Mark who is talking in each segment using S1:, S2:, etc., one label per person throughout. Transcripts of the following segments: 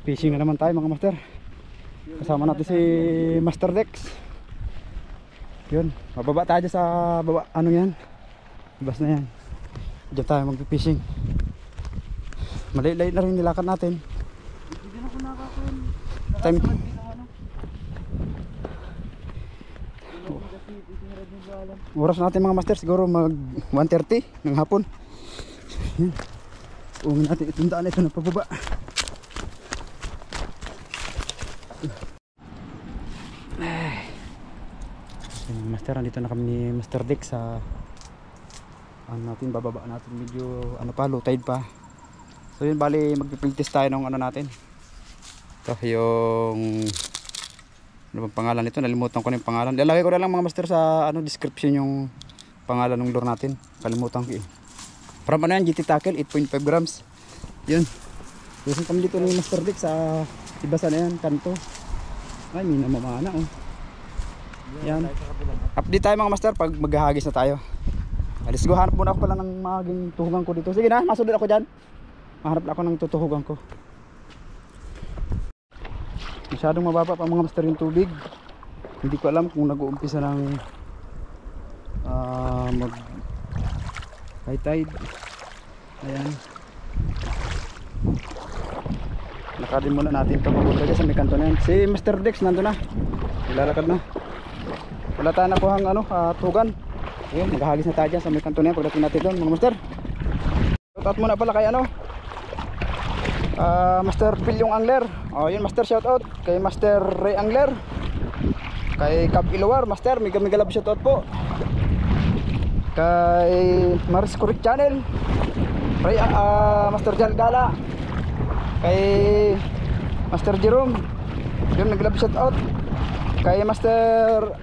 S1: Fishing na naman tayo mga master. Kasama natin si Master Dex. Yun, mababa tayo sa baba, ano yan, ibas na yan. Diyan tayo mag-fishing. Maliit-liit na rin nilakad natin. Time. Oras natin mga master, siguro mag 1:30 ng hapon. Uungin natin itong daan ito na pababa. Master, dito na kami ni Master Dex sa ano natin, bababa natin, medyo ano pa, low tide pa. So yun, bali magpipiltis tayo ng ano natin. Ito yung ano bang pangalan nito, nalimutan ko na yung pangalan. Lalagay ko na lang mga master sa ano description yung pangalan ng lure natin, kalimutan ko eh. From ano yan, GT Tackle 8.5 grams. Yun, usap kami dito ni Master Dex sa ibasa na yan, kanto. Ay, may namamana oh. Yan. Update tayo mga master pag maghahagis na tayo. Alis ko, hanap muna ako pala ng maging tuhugan ko dito. Sige na, masunod ako dyan. Mahanap ako ng tutuhugan ko. Masyadong mababa pa mga master yung tubig. Hindi ko alam kung nag-uumpisa ng mag high tide. Ayan. Lakadin muna natin ito mabuti sa may kanto na yan. Si Master Dex nandun na. Nilalakad na. Wala tayo nakuhang ano, tugan. Ayun, naghahagis na tayo dyan sa may kanto na yan pagdating natin doon mga master. Shoutout muna pala kay ano, Master Bilyong Angler. O yun master, shoutout kay Master Ray Angler, kay Cab Ilawar master, mega love shoutout po. Kay Maris Kurik Channel, Ray, Master Jal Gala, kay Master Jerome, yun mega love shoutout. Kay Master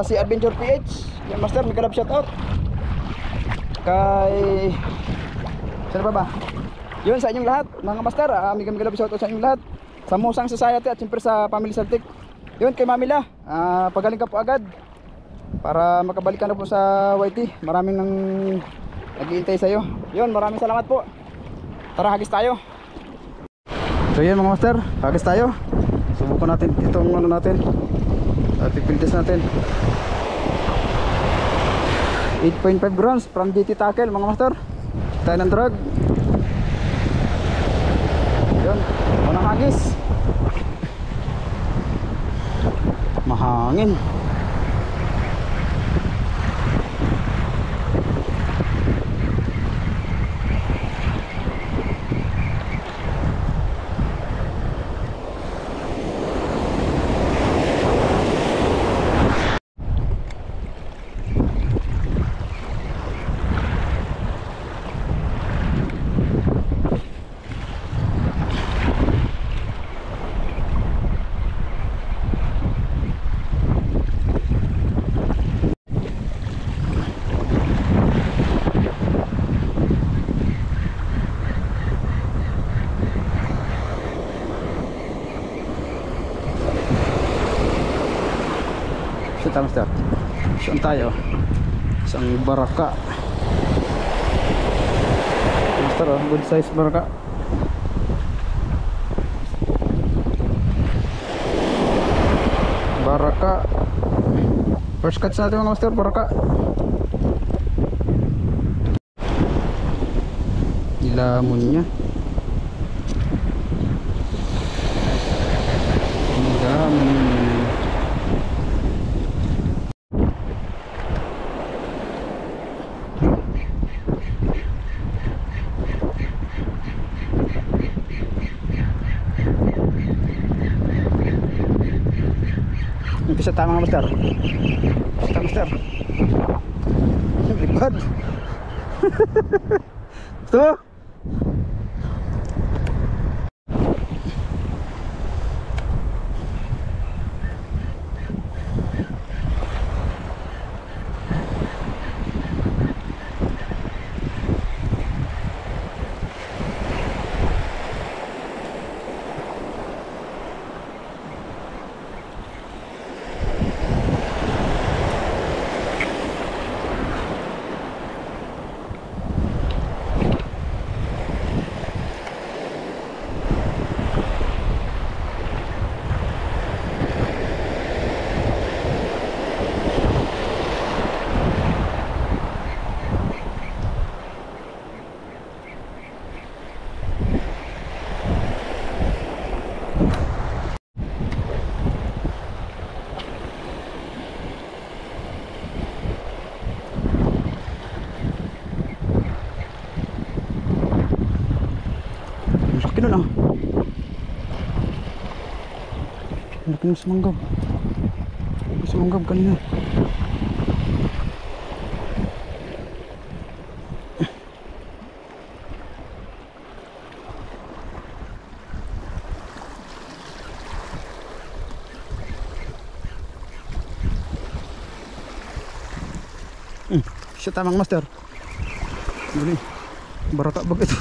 S1: si Adventure PH, yung master, mega love shoutout. Kay sino ba? Yun sa inyong lahat mga master, mega love shoutout sa inyong lahat, sa Musang Society at siyempre sa Family Celtic. Yun kay Mamila, pagaling ka po agad para makabalikan na po sa YT. Maraming nang nag-iintay sa iyo. Yun, maraming salamat po. Tara, hagis tayo. So yun mga master, hagis tayo. Subukan natin itong ano natin, pipiltis natin. 8.5 grams from GT Tackle mga master. Tayo ng drag. Yun, unang hagis. Mahangin. Master, saan tayo? Isang baraka master, oh, good size baraka. Baraka first catch natin mga master, baraka. Ilamon nya, ilamon. Umpisa tama mga master. Umpisa master. Lipad. Gusto mo? Ang laki nun ah. Ang laki ng sumanggab. Sumanggab kanina. Siya tamang master. Guli. Baraka ba ito?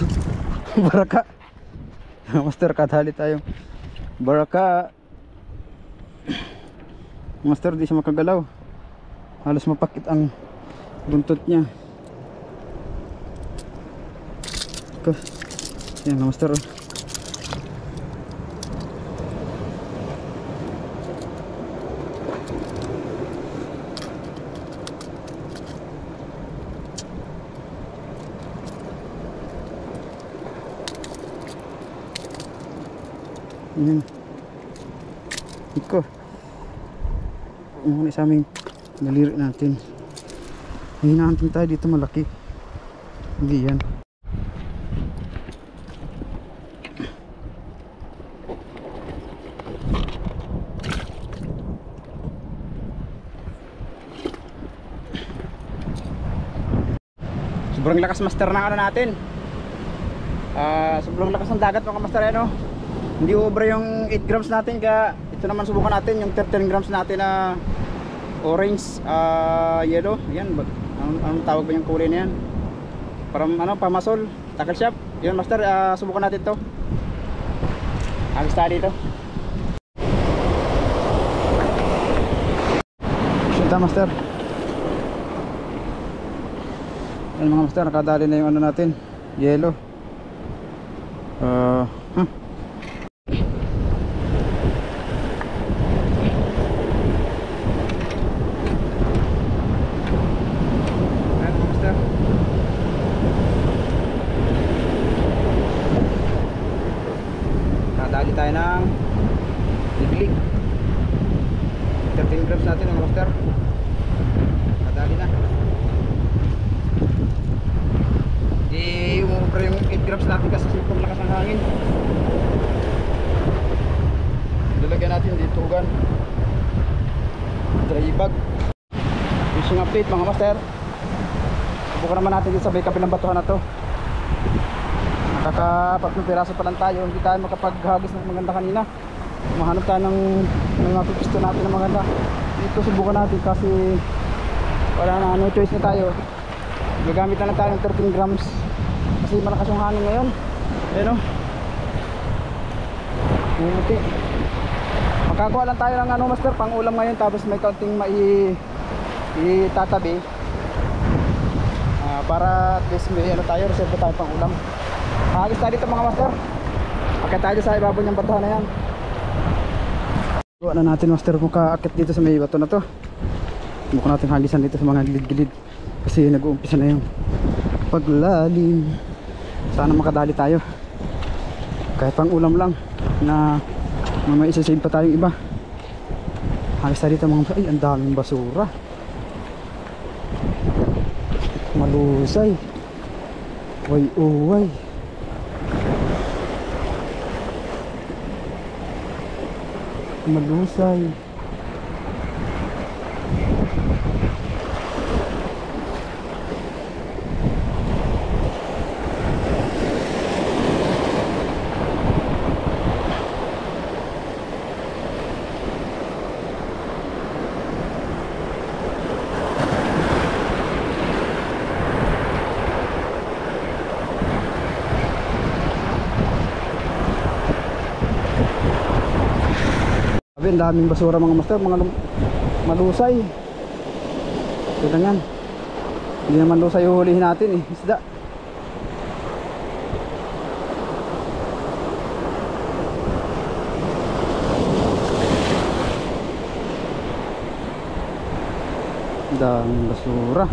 S1: Baraka. Master, kadali tayong baraka. Master, di siya makagalaw. Halos mapakit ang buntot niya. Yan, master. Yan. Iko. Yung sa aming daliri natin. Hinahantin tayo dito malaki. Hindi yan. Sobrang lakas master ng ano natin. Sobrang lakas ng dagat mga master, ano. Hindi over yung 8 grams natin, kaya ito naman subukan natin yung 13 grams natin na orange, yellow. Yan, anong tawag ba yung kulay na yan? Parang ano, pamasol, tackle shop. Yan master, subukan natin to. Agos tayo dito. Sinta master. Yan mga master, nakadali na yung ano natin, yellow. Nadali tayo ng biblig 13 grams natin mga master. Nadali na. Di umubra yung 8 grams natin kasi super lakas ng hangin. Dalagyan natin dito ugan, dry bag. Fishing update mga master. Subukan naman natin dito sa may kabilang batuhan na to. Nakaka-4 piraso pa lang tayo. Hindi tayo makapaghagis ng maganda kanina. Mahanap tayo ng mga pipisto natin na maganda. Dito subukan natin kasi wala na, no choice na tayo. Gagamit na lang tayo ng 13 grams kasi malakas yung hangin ngayon. Ayan o, bumuti. Magkakawa lang tayo ng ano master, pang ulam ngayon. Tapos may kaunting itatabi, para at least may ano tayo, reserve tayo pang ulam. Agos tayo dito mga master. Akit tayo sa ibabaw niyang batuhan na yan. Gawa na natin master kung kaakit dito sa may bato na to. Mukha natin hagisan dito sa mga gilid-gilid kasi nag-uumpisa na yung paglalim. Sana makadali tayo kahit pang ulam lang na may isa-save pa tayong iba. Hagis tayo dito mga master. Ay, ang daming basura. Malusay. Way uway. Malusay. Ang daming basura mga master, mga malusay. Ito yan. Hindi naman lusay uhulihin natin eh, isda. Daming basura.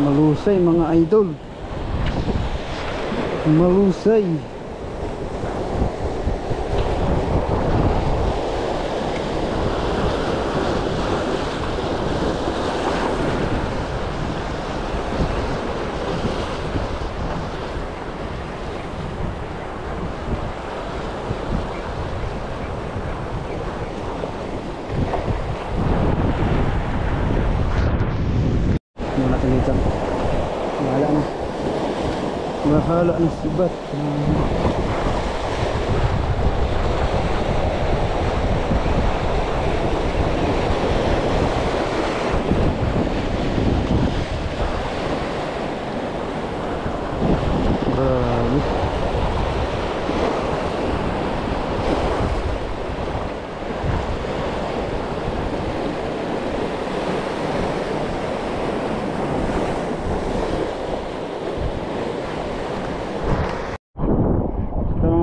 S1: Malusay mga idol. Malusay. Hala ng sibat. Grabe.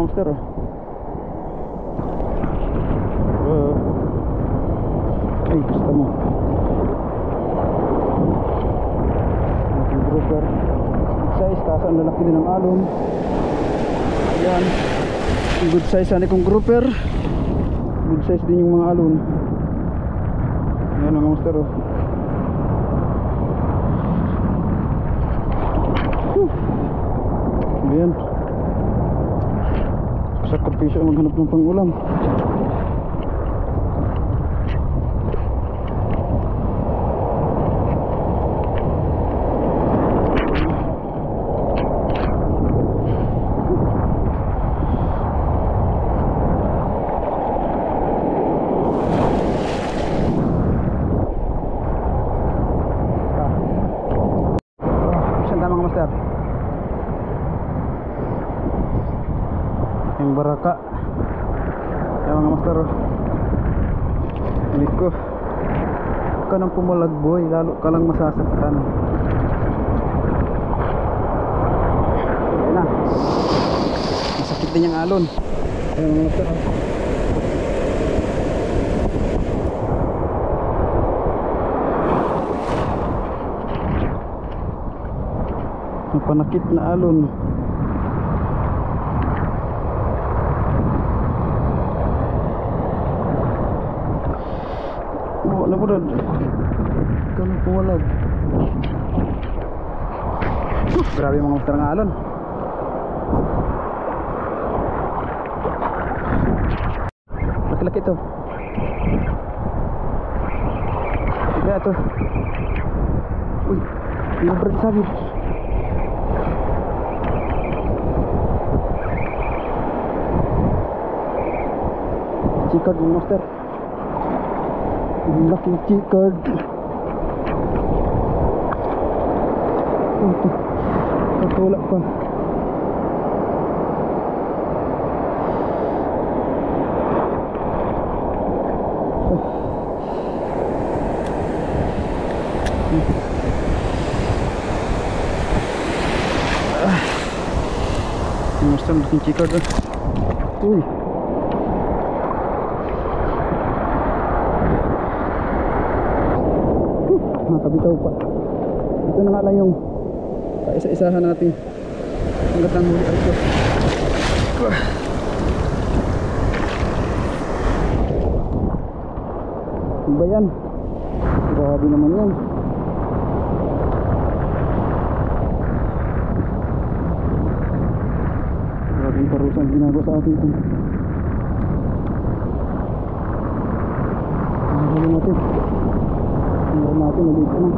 S1: Master, ay gusto mo ating grouper size, kaso ang lalaki din ng alon. Yan, good size ani kong grouper, good size din yung mga alon. Yan mga master. Yan, sakripisyo maghanap ng pang-ulam. Saan mga master? Yung baraka. Yan mga master, hindi ko ka nang pumalagboy, lalo ka lang masasaktan. Yan na, masakit din yung alon. Yan mga master, panakit na alon. Wala mo rin kami puwalag. Grabe mga master ng alon. Laki-laki ito. Kaya ito. Uy, yung bread sabi. Chikard mga master. Laking chikard. Katulak pa. Master, laking chikard. Uy, nakabitaw pa. Ito na nga lang yung kaisa-isahan natin hanggat ang huli ito. Ano ba yan? Grabe naman yan. Grabe yung parusa ang ginagawa sa atin ito. Ano natin? Meron natin, maliit na.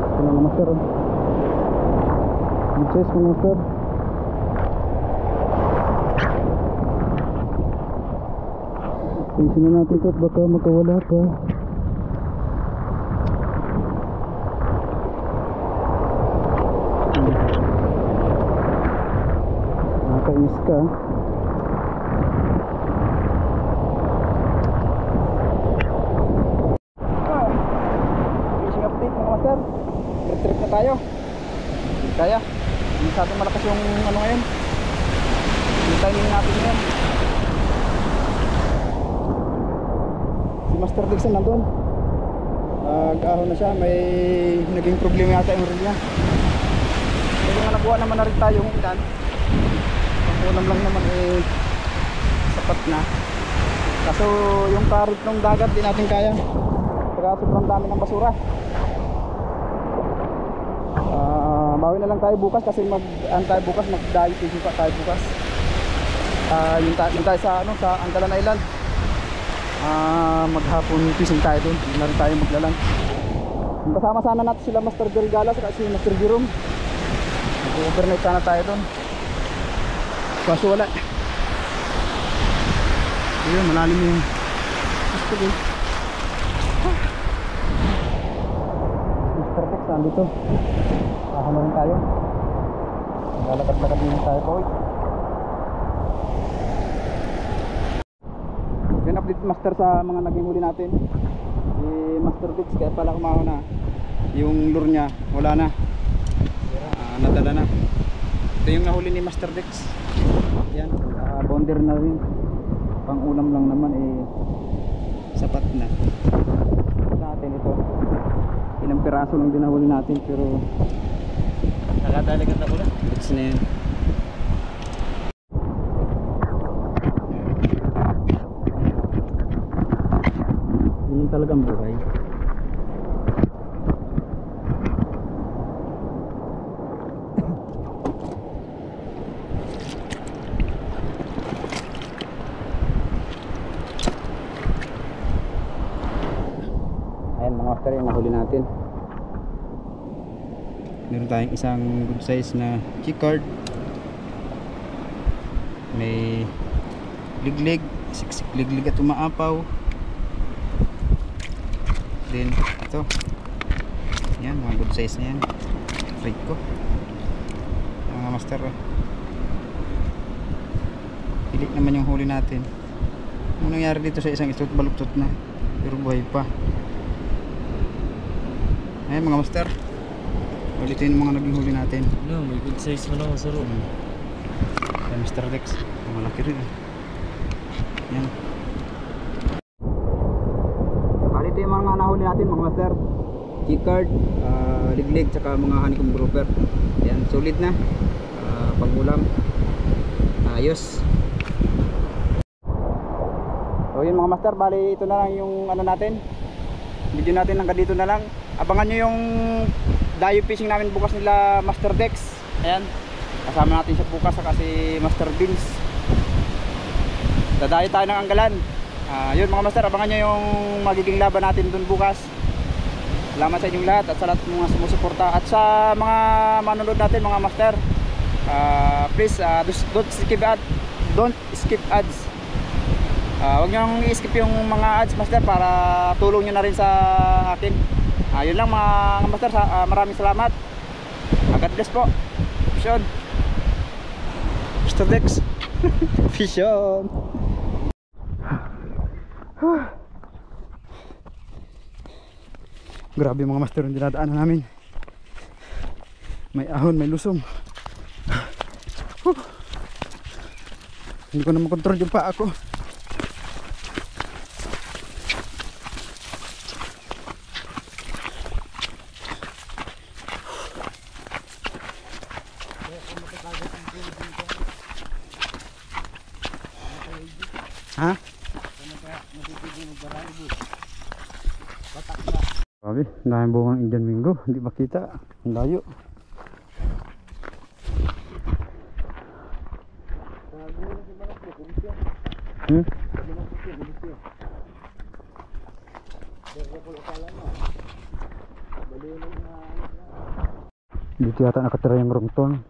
S1: Ito na mga master. Good size mga master. Isin na natin ito at baka makawala pa. Nakainis ka. Fishing update mga master. Trip na tayo. Kaya masyadong malakas yung ano ngayon, yung timing natin ngayon. Si Master Dixon nandun, nag-ahon na siya. May naging problema yata yung reel niya. Pero nga nakuha naman na rin tayo yung ilan. Ulam lang naman eh, sapat na. Kaso yung karit ng dagat di natin kaya, saka sobrang dami ng basura. Bawi na lang tayo bukas kasi mag-dive fishing pa tayo bukas. Yung tayo sa ano, sa Angalan Island. Maghapon fishing tayo doon. Hindi na rin tayo maglalang. Kasama sana natin sila Master Delgala at si Master Jerome. Mag-overnight sana tayo doon. Kaso wala. Ayun, malalim yung Master Dex nandito. Kasama rin tayo. Lalakad-lakad din tayo po. Yan update master sa mga naging huli natin. Si Master Dex kaya pala kumaho na. Yung lure niya wala na. Nadala na. Ito yung nahuli ni Master Dex. Yan, bonder na rin. Pang ulam lang naman sapat na. Natin ito. Ilang piraso lang din nahuli natin pero nakatalagan na pula. It's na yan. Yun talagang buhay. Ayan mga master, yung nahuli natin. Meron tayong isang good size na chicard. May liglig, siksik liglig at umaapaw. Then ito. Yan, mga good size na yan. Rate ko. Mga master. Pilit naman yung huli natin. Ano nangyari dito sa isang ito? Baluktot na. Pero buhay pa. Ayan mga master. Ulitin yung mga naging huli natin.
S2: No, may good size mo lang sa room.
S1: Ayan Mr. Dex. Malaki rin. Yan. Bali ito yung mga nahuli natin mga master. Chicard, liglig, tsaka mga honeycomb grouper. Yan, solid na. Pag-ulam. Ayos. So yun mga master, bali ito na lang yung ano natin. Video natin hanggang dito na lang. Abangan nyo yung dayo fishing namin bukas nila Master Dex. Ayan, kasama natin siya bukas kasi Master Beans. Dadayo tayo ng Anggalan. Yun mga master, abangan nyo yung magiging laban natin dun bukas. Salamat sa inyong lahat at sa lahat ng mga sumusuporta. At sa mga manonood natin mga master, please don't skip ads. Huwag nyo i-skip yung mga ads master para tulong nyo na rin sa akin. Yun lang mga master, maraming salamat. God bless po. Fish on Mr. Dex. Fish on. Grabe mga master yung dinadaanan namin. May ahon, may lusong. Hindi ko na makontrol yung paa ko. Ha? Grabe, daming bungang Indian Mingo, hindi makita, ang layo. Dito yata nakatira yung rongton.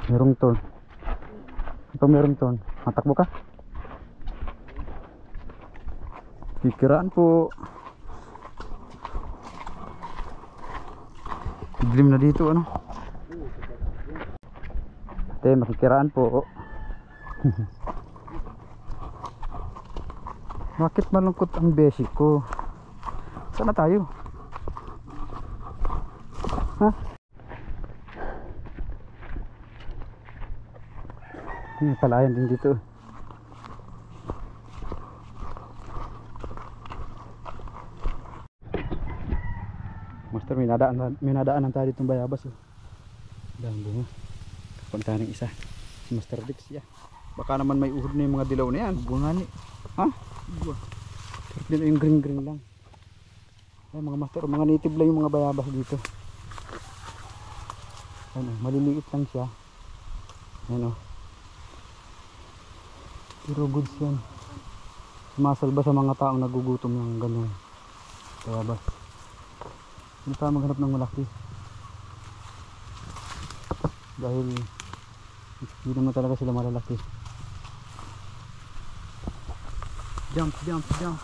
S1: May rongton. Ito meron ton. Matakbo ka? Kikiraan po. Dilim na dito ano. Ate, makikiraan po. Bakit malungkot ang beshi ko? Saan na tayo? Ha? Palayan din dito. Master, may nadaanan tayo ditong bayabas. Dahil bunga. Punta ng isa. Si Master Dex. Yeah. Baka naman may uhod na yung mga dilaw na yan. Bunga ni. Ha? Dito yung green lang. Ay, mga master, mga native lang yung mga bayabas dito. Ano, maliliit lang siya. Ayan o. Pero goods yan. Sumasalba sa mga taong nagugutom ng ganyan. Kaya ba? Hindi tayo maghanap ng malaki. Dahil hindi naman talaga sila malalaki. Jump, jump, jump.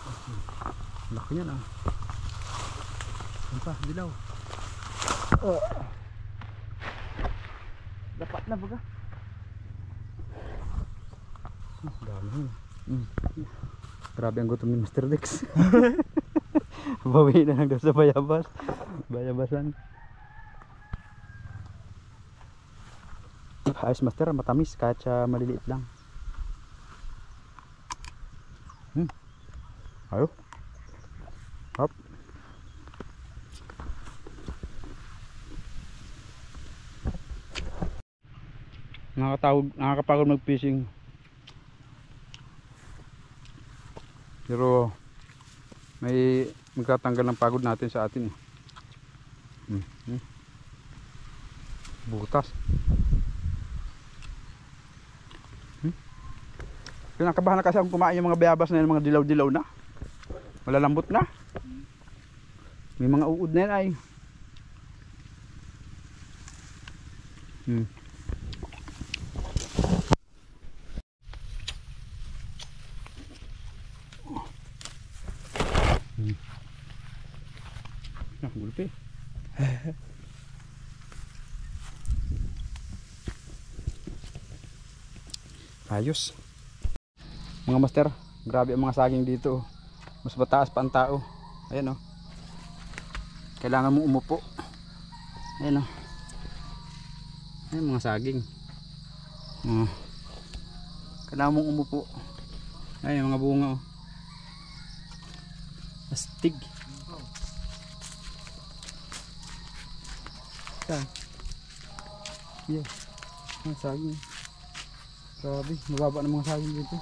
S1: Laki yan ah. Yan pa, dilaw. Dapat na baga. Dami yun. Grabe ang gutom ni Mr. Dex. Bawi na lang daw sa bayabas. Bayabasan. Ayos master, matamis kahit sa maliliit lang. Ayo. Hop. Nakakapagod mag-fishing. Pero may magtatanggal ng pagod natin sa atin. Butas. Kinakabahan na kasi akong kumain yung mga bayabas na yun, mga dilaw-dilaw na. Malalambot na. May mga uod na yan ay. Gulpi. Ayos. Mga master, grabe ang mga saging dito. Mas mataas pa ang tao. Ayan o. Kailangan mong umupo. Ayan o. Ayan mga saging. Kailangan mong umupo. Ayan mga bunga o. Astig. Yeah. Ang saging. Grabe, mababa ng mga saging dito.